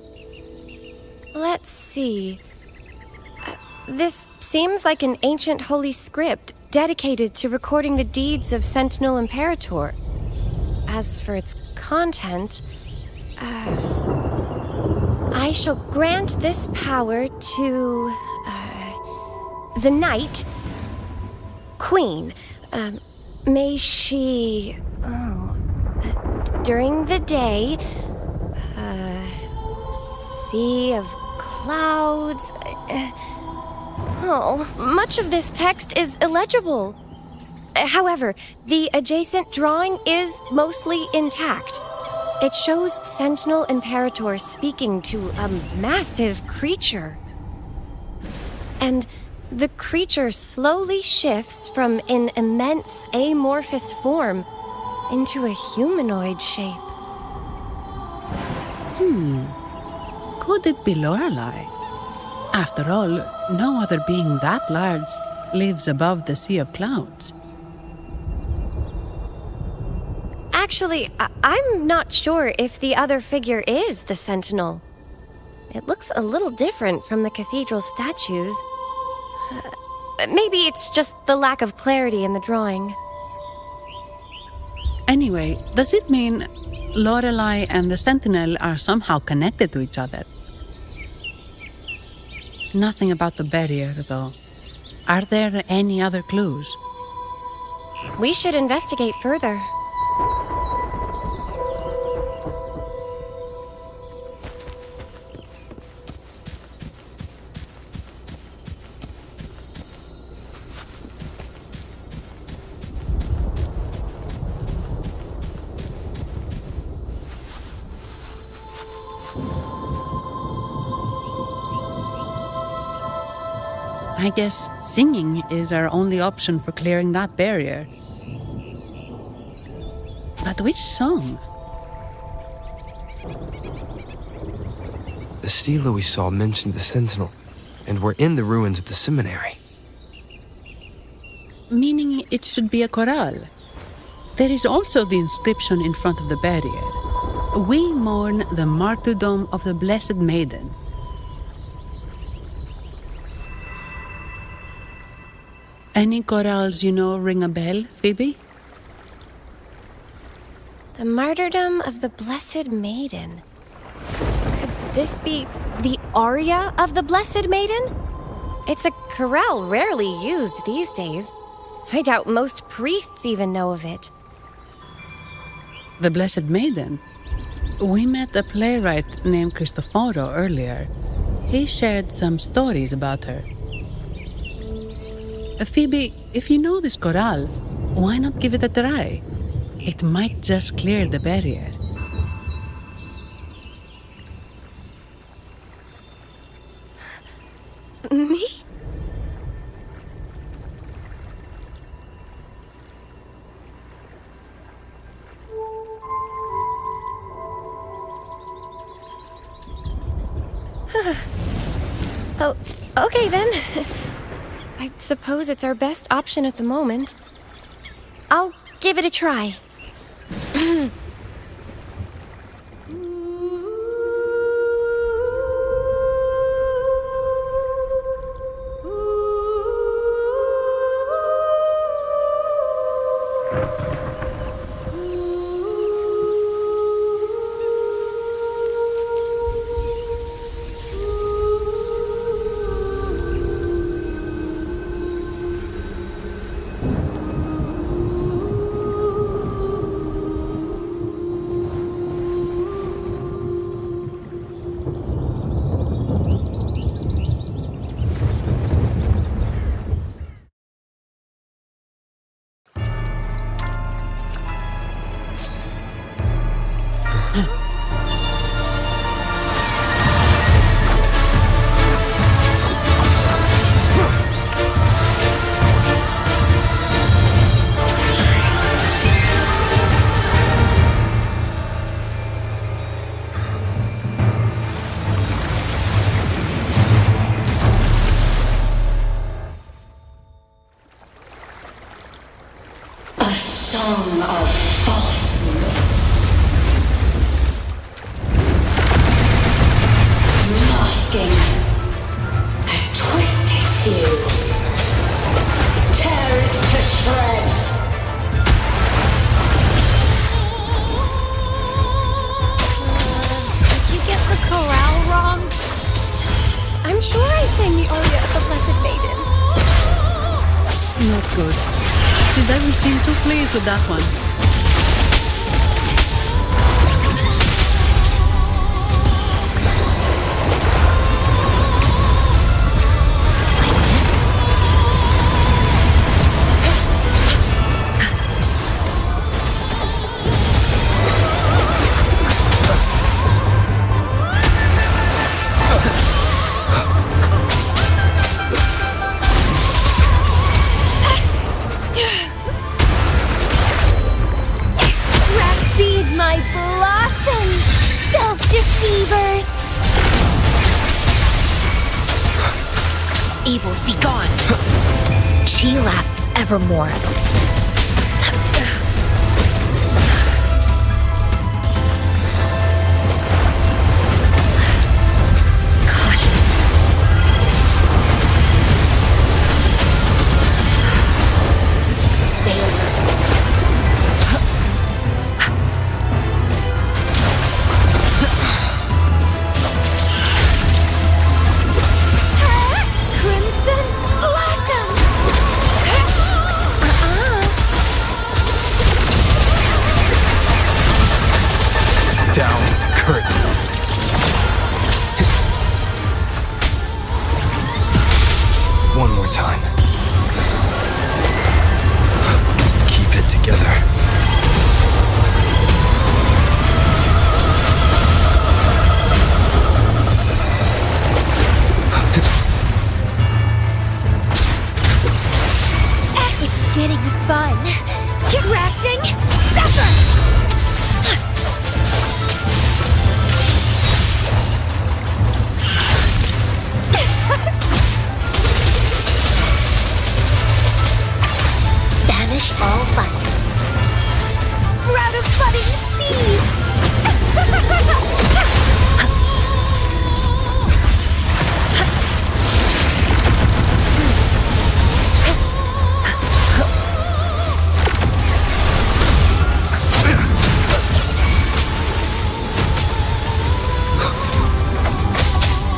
Let's see. This seems like an ancient holy script dedicated to recording the deeds of Sentinel Imperator. As for its content, I shall grant this power to the Knight Queen. May she, during the day, sea of clouds. Much of this text is illegible. However, the adjacent drawing is mostly intact. It shows Sentinel Imperator speaking to a massive creature. And the creature slowly shifts from an immense amorphous form into a humanoid shape. Could it be Lorelei? After all, no other being that large lives above the sea of clouds. Actually, I'm not sure if the other figure is the Sentinel. It looks a little different from the cathedral statues. Maybe it's just the lack of clarity in the drawing. Anyway, does it mean Lorelei and the Sentinel are somehow connected to each other? Nothing about the barrier, though. Are there any other clues? We should investigate further. I guess singing is our only option for clearing that barrier. But which song? The stela we saw mentioned the Sentinel, and we're in the ruins of the seminary. Meaning it should be a chorale. There is also the inscription in front of the barrier. We mourn the martyrdom of the Blessed Maiden. Any chorales you know ring a bell, Phoebe? The martyrdom of the Blessed Maiden. Could this be the aria of the Blessed Maiden? It's a chorale rarely used these days. I doubt most priests even know of it. The Blessed Maiden? We met a playwright named Cristoforo earlier. He shared some stories about her. Phoebe, if you know this chorale, why not give it a try? It might just clear the barrier. Me? Oh, okay then. I suppose it's our best option at the moment. I'll give it a try. Song of falsehood. Masking a twisted view. Tear it to shreds. Did you get the chorale wrong? I'm sure I sang the aria of the Blessed Maiden. Not good. She doesn't seem too pleased with that one. Self-deceivers! Evils be gone. Chi lasts evermore. Crimson Blossom! getting fun. Crafting, suffer! Banish all vice. Sprout of budding seeds!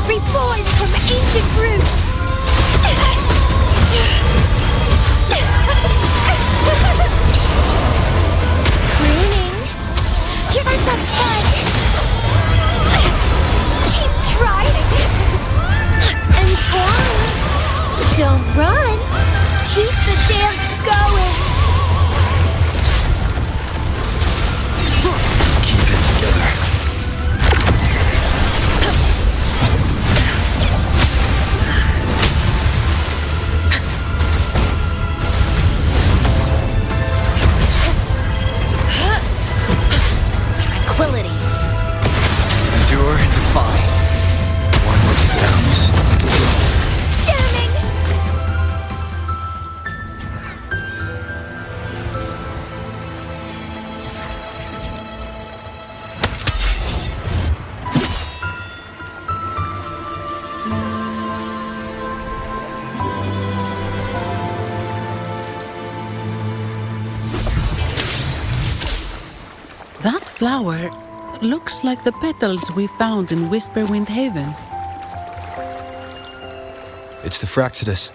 Reborn from ancient roots! Pruning? You're so fun! Keep trying! And twine! Don't run! Keep the dance going! Keep it together. Tranquility. Endure and defy. One with the sounds. Stemming! That flower looks like the petals we found in Whisperwind Haven. It's the Fraxidus.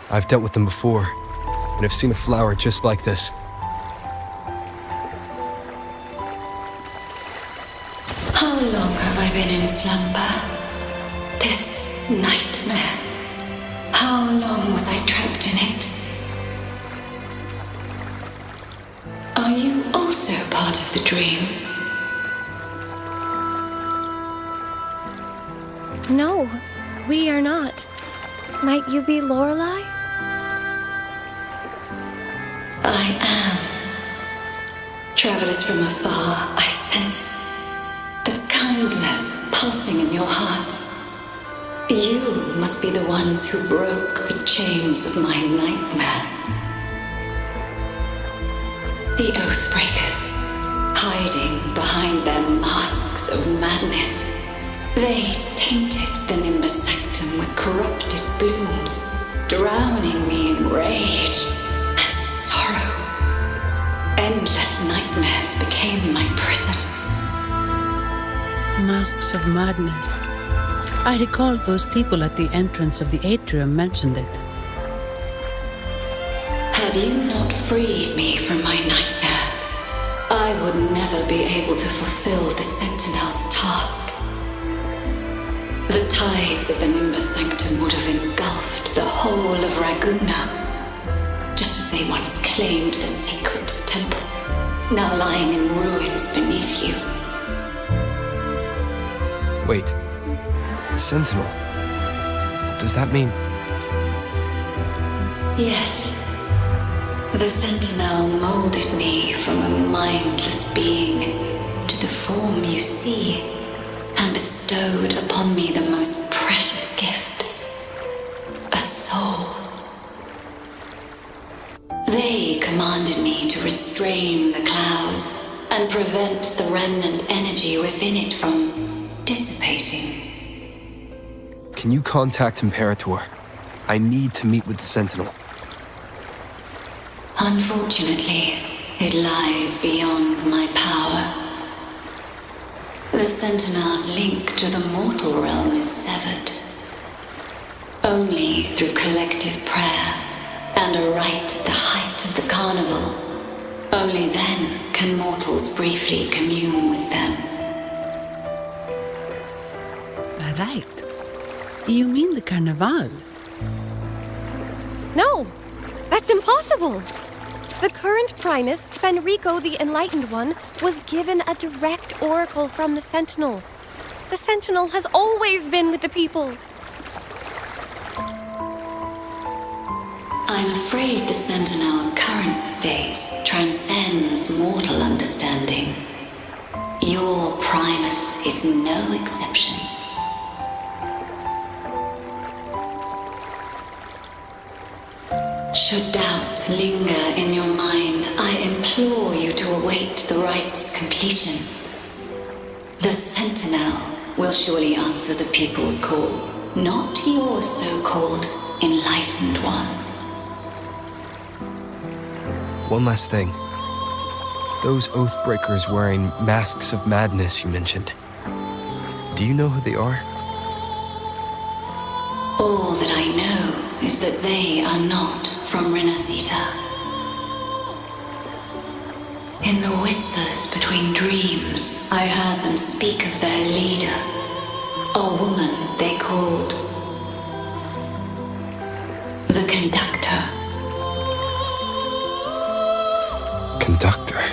I've dealt with them before, and I've seen a flower just like this. How long have I been in slumber? This nightmare. How long was I trapped in it? Are you also part of the dream? No, we are not. Might you be Lorelei? I am. Travelers from afar, I sense the kindness pulsing in your hearts. You must be the ones who broke the chains of my nightmare. The Oathbreakers, hiding behind their masks of madness. They tainted the Nimbus Sanctum with corrupted blooms, drowning me in rage and sorrow. Endless nightmares became my prison. Masks of madness. I recalled those people at the entrance of the atrium mentioned it. Had you not freed me from my nightmare, I would never be able to fulfill the Sentinel's task. The tides of the Nimbus Sanctum would have engulfed the whole of Raguna, just as they once claimed the sacred temple, now lying in ruins beneath you. Wait. The Sentinel. Does that mean... Yes. The Sentinel molded me from a mindless being to the form you see, and bestowed upon me the most precious gift, a soul. They commanded me to restrain the clouds and prevent the remnant energy within it from dissipating. Can you contact Imperator? I need to meet with the Sentinel. Unfortunately, it lies beyond my power. The Sentinel's link to the mortal realm is severed. Only through collective prayer and a rite at the height of the carnival, only then can mortals briefly commune with them. Right. You mean the Carnival? No, that's impossible. The current Primus, Fenrico the Enlightened One, was given a direct oracle from the Sentinel. The Sentinel has always been with the people. I'm afraid the Sentinel's current state transcends mortal understanding. Your Primus is no exception. Should doubt linger in your mind, I implore you to await the rite's completion. The Sentinel will surely answer the people's call, not your so-called enlightened one. One last thing. Those Oathbreakers wearing masks of madness you mentioned. Do you know who they are? All that I know is that they are not from Renascita. In the whispers between dreams, I heard them speak of their leader, a woman they called the Conductor. Conductor?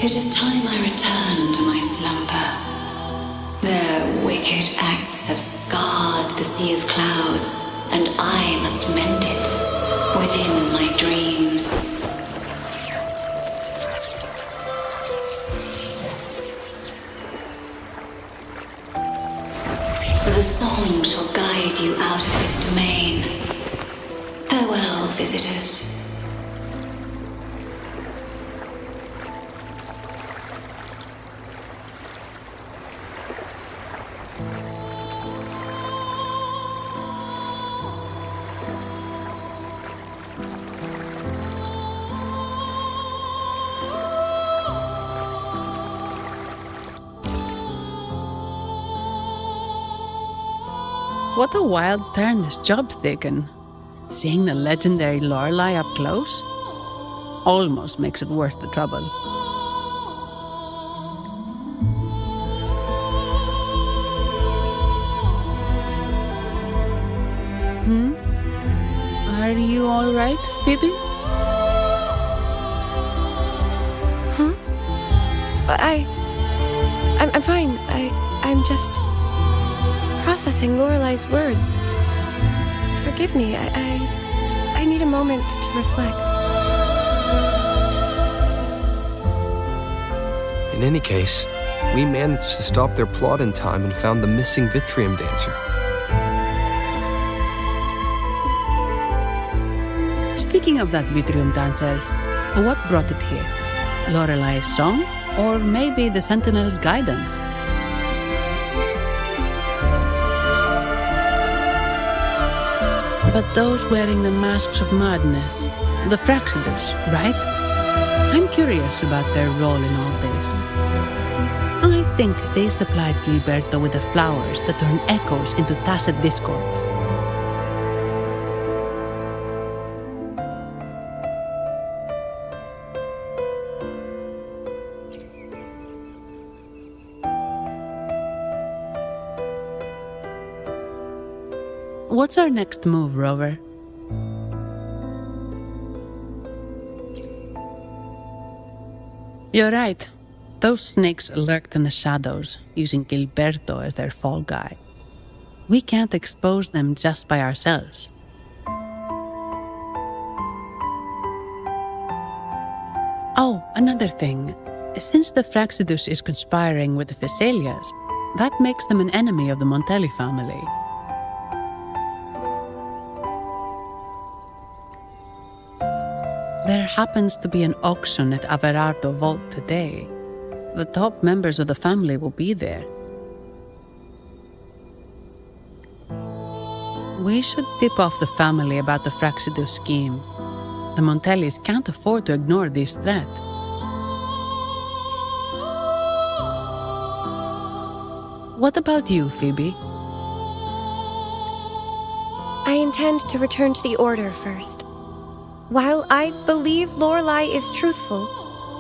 It is time I return to my slumber. Their wicked acts have scarred the Sea of Clouds, and I must mend it within my dreams. The song shall guide you out of this domain. Farewell, visitors. What a wild turn this job's taken. Seeing the legendary Lorelei up close almost makes it worth the trouble. Are you all right, Phoebe? Huh? I'm fine. I'm just processing Lorelei's words. Forgive me. I need a moment to reflect. In any case, we managed to stop their plot in time and found the missing Vitrium Dancer. Speaking of that Vitrium Dancer, what brought it here? Lorelei's song? Or maybe the Sentinel's guidance? But those wearing the masks of madness, the Fraxidus, right? I'm curious about their role in all this. I think they supplied Gilberto with the flowers that turn echoes into tacit discords. What's our next move, Rover? You're right. Those snakes lurked in the shadows, using Gilberto as their fall guy. We can't expose them just by ourselves. Oh, another thing. Since the Fraxidus is conspiring with the Phassalias, that makes them an enemy of the Montelli family. There happens to be an auction at Averardo Vault today. The top members of the family will be there. We should tip off the family about the Fraxidus scheme. The Montellis can't afford to ignore this threat. What about you, Phoebe? I intend to return to the Order first. While I believe Lorelei is truthful,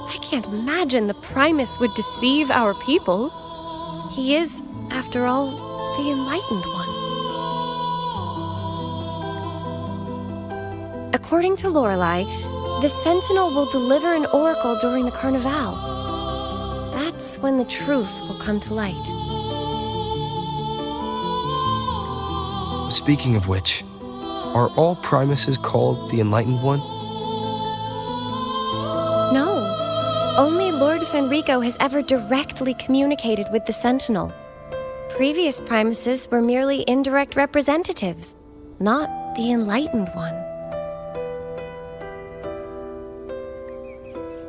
I can't imagine the Primus would deceive our people. He is, after all, the Enlightened One. According to Lorelei, the Sentinel will deliver an oracle during the Carnival. That's when the truth will come to light. Speaking of which, are all Primuses called the Enlightened One? No. Only Lord Fenrico has ever directly communicated with the Sentinel. Previous Primuses were merely indirect representatives, not the Enlightened One.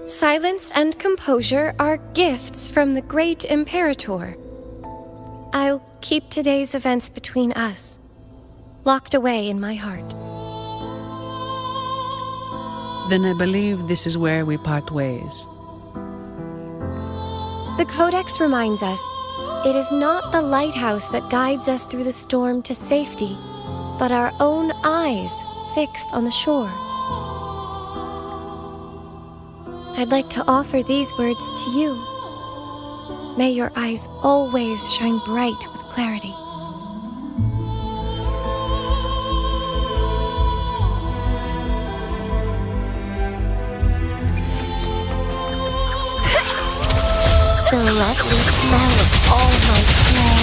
Silence and composure are gifts from the great Imperator. I'll keep today's events between us, locked away in my heart. Then I believe this is where we part ways. The Codex reminds us, it is not the lighthouse that guides us through the storm to safety, but our own eyes fixed on the shore. I'd like to offer these words to you. May your eyes always shine bright with clarity. The lovely smell of all my clay.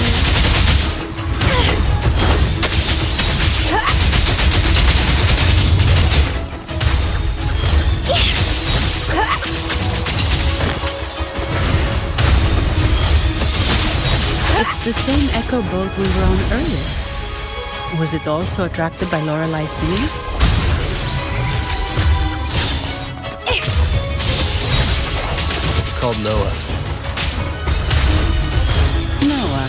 It's the same echo boat we were on earlier. Was it also attracted by Lorelai's singing? It's called Noah. Noah.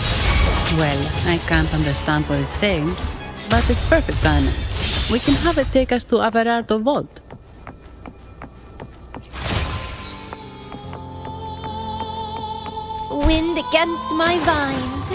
Well, I can't understand what it's saying, but it's perfect timing. We can have it take us to Averardo Vault. Wind against my vines.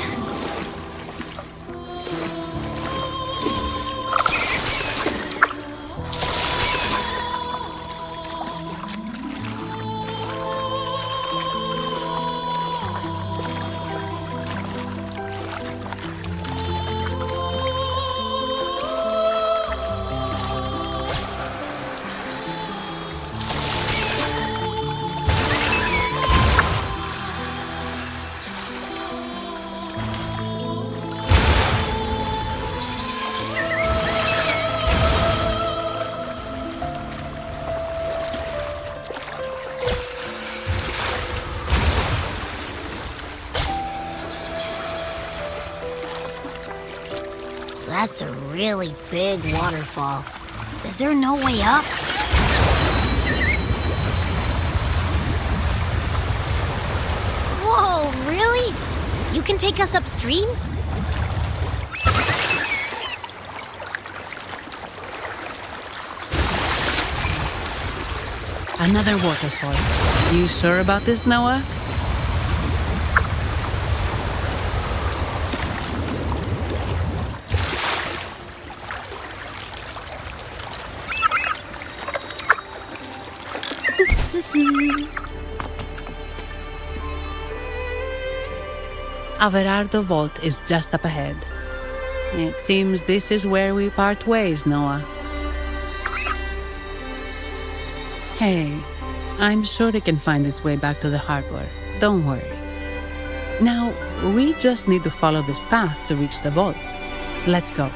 That's a really big waterfall. Is there no way up? Whoa, really? You can take us upstream? Another waterfall. You sure about this, Noah? Averardo Vault is just up ahead. It seems this is where we part ways, Noah. Hey, I'm sure it can find its way back to the harbor. Don't worry. Now, we just need to follow this path to reach the vault. Let's go.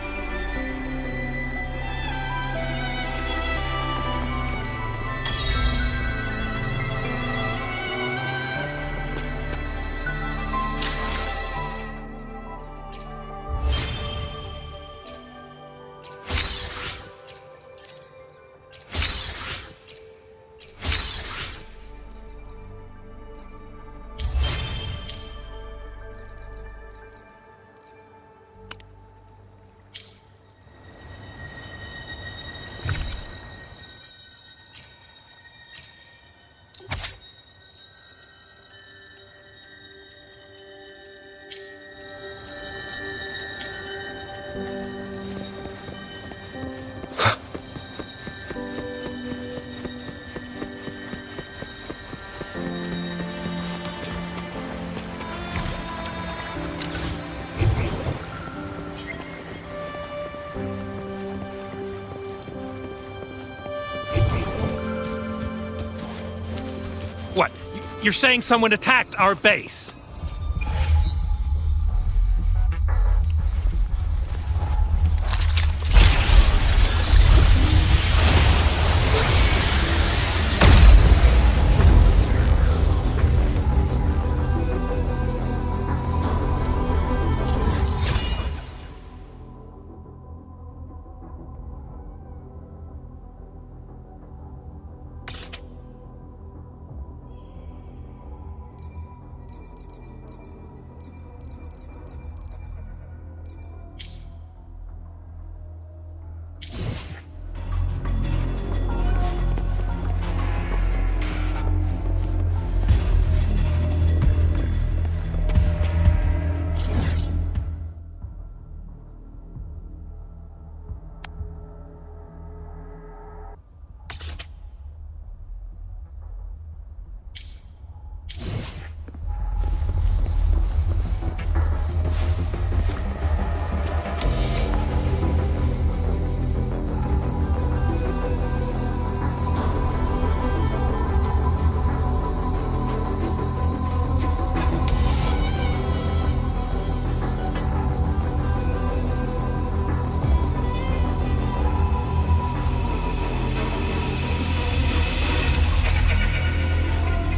What? You're saying someone attacked our base?